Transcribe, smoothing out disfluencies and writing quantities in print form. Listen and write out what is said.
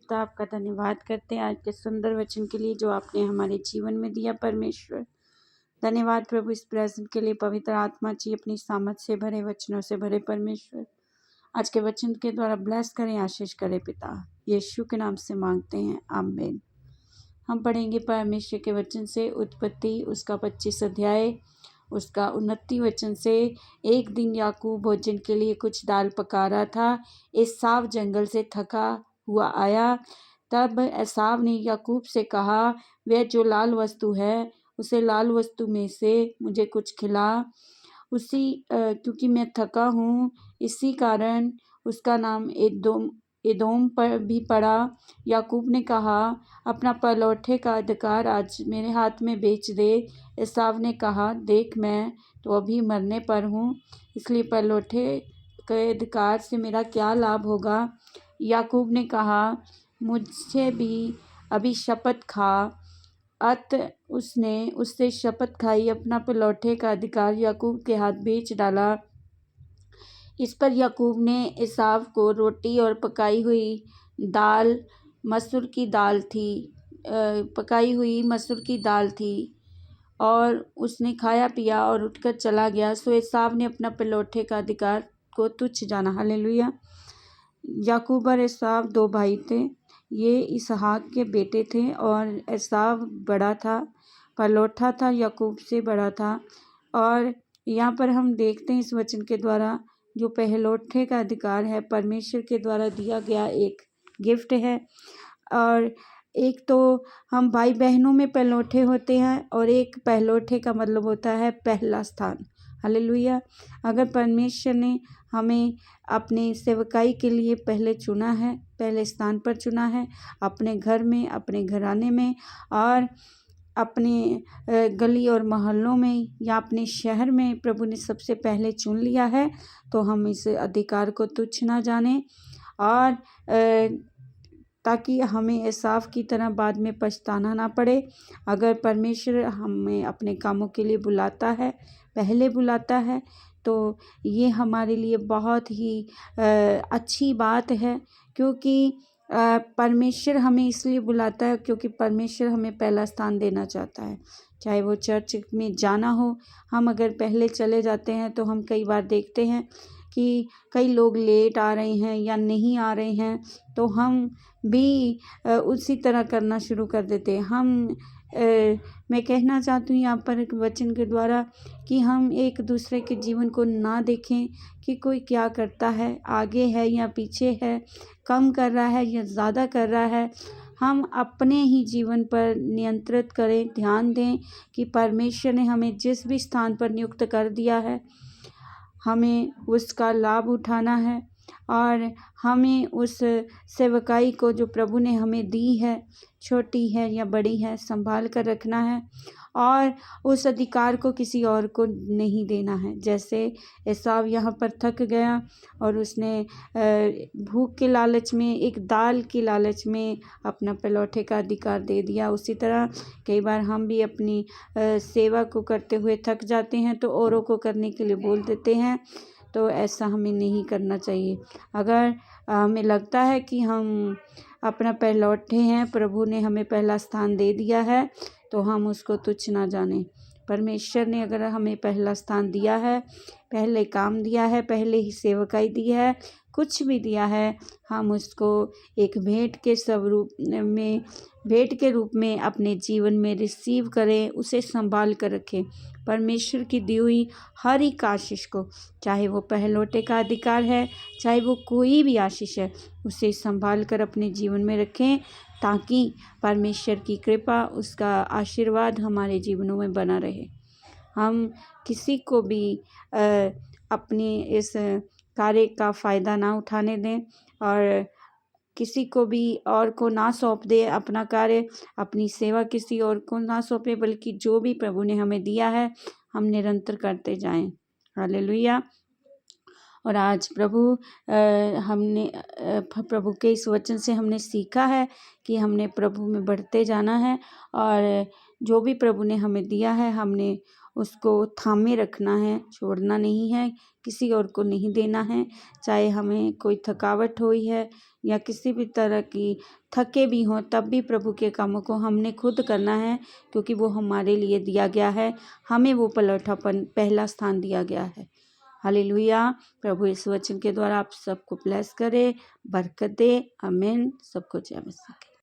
पिता, आपका धन्यवाद करते हैं आज के सुंदर वचन के लिए जो आपने हमारे जीवन में दिया परमेश्वर। धन्यवाद प्रभु इस प्रसन्न के लिए। पवित्र आत्मा जी अपनी सामर्थ से भरे, वचनों से भरे परमेश्वर। आज के वचन के द्वारा ब्लेस करें, आशीष करें पिता, यीशु के नाम से मांगते हैं, आमीन। हम पढ़ेंगे परमेश्वर के वचन से उत्पत्ति उसका 25 अध्याय उसका 29 वचन से। एक दिन याकूब भोजन के लिए कुछ दाल पका रहा था। एसाव जंगल से थका हुआ आया। तब एसाव ने याकूब से कहा, वह जो लाल वस्तु है उसे लाल वस्तु में से मुझे कुछ खिला। क्योंकि मैं थका हूँ, इसी कारण उसका नाम एदोम पर भी पड़ा। याकूब ने कहा, अपना पलौठे का अधिकार आज मेरे हाथ में बेच दे। एसाव ने कहा, देख मैं तो अभी मरने पर हूँ, इसलिए पलौठे के अधिकार से मेरा क्या लाभ होगा। याकूब ने कहा, मुझसे भी अभी शपथ खा। अत उसने उससे शपथ खाई, अपना पलौठे का अधिकार याकूब के हाथ बेच डाला। इस पर याकूब ने एसाव को रोटी और पकाई हुई मसूर की दाल थी और उसने खाया पिया और उठकर चला गया। सो एसाव ने अपना पलौठे का अधिकार को तुच्छ जाना। हालेलुया। याकूब और एसाव 2 भाई थे। ये इसहाक के बेटे थे और एसाव बड़ा था, पलौठा था, याकूब से बड़ा था। और यहाँ पर हम देखते हैं इस वचन के द्वारा जो पहलौठे का अधिकार है परमेश्वर के द्वारा दिया गया एक गिफ्ट है। और एक तो हम भाई बहनों में पहलौठे होते हैं और एक पहलौठे का मतलब होता है पहला स्थान। हालेलुया। अगर परमेश्वर ने हमें अपने सेवकाई के लिए पहले चुना है, पहले स्थान पर चुना है, अपने घर में, अपने घराने में और अपने गली और मोहल्लों में या अपने शहर में प्रभु ने सबसे पहले चुन लिया है, तो हम इस अधिकार को तुच्छ ना जानें और ताकि हमें एसाव की तरह बाद में पछताना ना पड़े। अगर परमेश्वर हमें अपने कामों के लिए बुलाता है, पहले बुलाता है, तो ये हमारे लिए बहुत ही अच्छी बात है। क्योंकि परमेश्वर हमें इसलिए बुलाता है क्योंकि परमेश्वर हमें पहला स्थान देना चाहता है। चाहे वो चर्च में जाना हो, हम अगर पहले चले जाते हैं तो हम कई बार देखते हैं कि कई लोग लेट आ रहे हैं या नहीं आ रहे हैं, तो हम भी उसी तरह करना शुरू कर देते हैं। मैं कहना चाहती हूँ यहाँ पर एक वचन के द्वारा कि हम एक दूसरे के जीवन को ना देखें कि कोई क्या करता है, आगे है या पीछे है, कम कर रहा है या ज़्यादा कर रहा है। हम अपने ही जीवन पर नियंत्रित करें, ध्यान दें कि परमेश्वर ने हमें जिस भी स्थान पर नियुक्त कर दिया है, हमें उसका लाभ उठाना है और हमें उस सेवकाई को जो प्रभु ने हमें दी है, छोटी है या बड़ी है, संभाल कर रखना है और उस अधिकार को किसी और को नहीं देना है। जैसे एसाव यहाँ पर थक गया और उसने भूख के लालच में, एक दाल की लालच में अपना पलौठे का अधिकार दे दिया। उसी तरह कई बार हम भी अपनी सेवा को करते हुए थक जाते हैं तो औरों को करने के लिए बोल देते हैं, तो ऐसा हमें नहीं करना चाहिए। अगर हमें लगता है कि हम अपना पहलौठे हैं, प्रभु ने हमें पहला स्थान दे दिया है, तो हम उसको तुच्छ ना जानें। परमेश्वर ने अगर हमें पहला स्थान दिया है, पहले काम दिया है, पहले ही सेवकाई दी है, कुछ भी दिया है, हम उसको एक भेंट के रूप में अपने जीवन में रिसीव करें, उसे संभाल कर रखें। परमेश्वर की दी हुई हर एक आशीष को, चाहे वो पहलौठे का अधिकार है, चाहे वो कोई भी आशीष है, उसे संभाल कर अपने जीवन में रखें ताकि परमेश्वर की कृपा, उसका आशीर्वाद हमारे जीवनों में बना रहे। हम किसी को भी अपनी इस कार्य का फ़ायदा ना उठाने दें और किसी को भी और को ना सौंप दे अपना कार्य, अपनी सेवा किसी और को ना सौंपे, बल्कि जो भी प्रभु ने हमें दिया है हम निरंतर करते जाएं। हालेलुया। और आज प्रभु के इस वचन से हमने सीखा है कि हमने प्रभु में बढ़ते जाना है और जो भी प्रभु ने हमें दिया है हमने उसको थामे रखना है, छोड़ना नहीं है, किसी और को नहीं देना है। चाहे हमें कोई थकावट हुई है या किसी भी तरह की थके भी हों, तब भी प्रभु के कामों को हमने खुद करना है, क्योंकि वो हमारे लिए दिया गया है। हमें वो पलौठापन पहला स्थान दिया गया है। हालेलुया। प्रभु इस वचन के द्वारा आप सबको ब्लेस करे, बरकत दे। आमीन। सबको जय मसीह।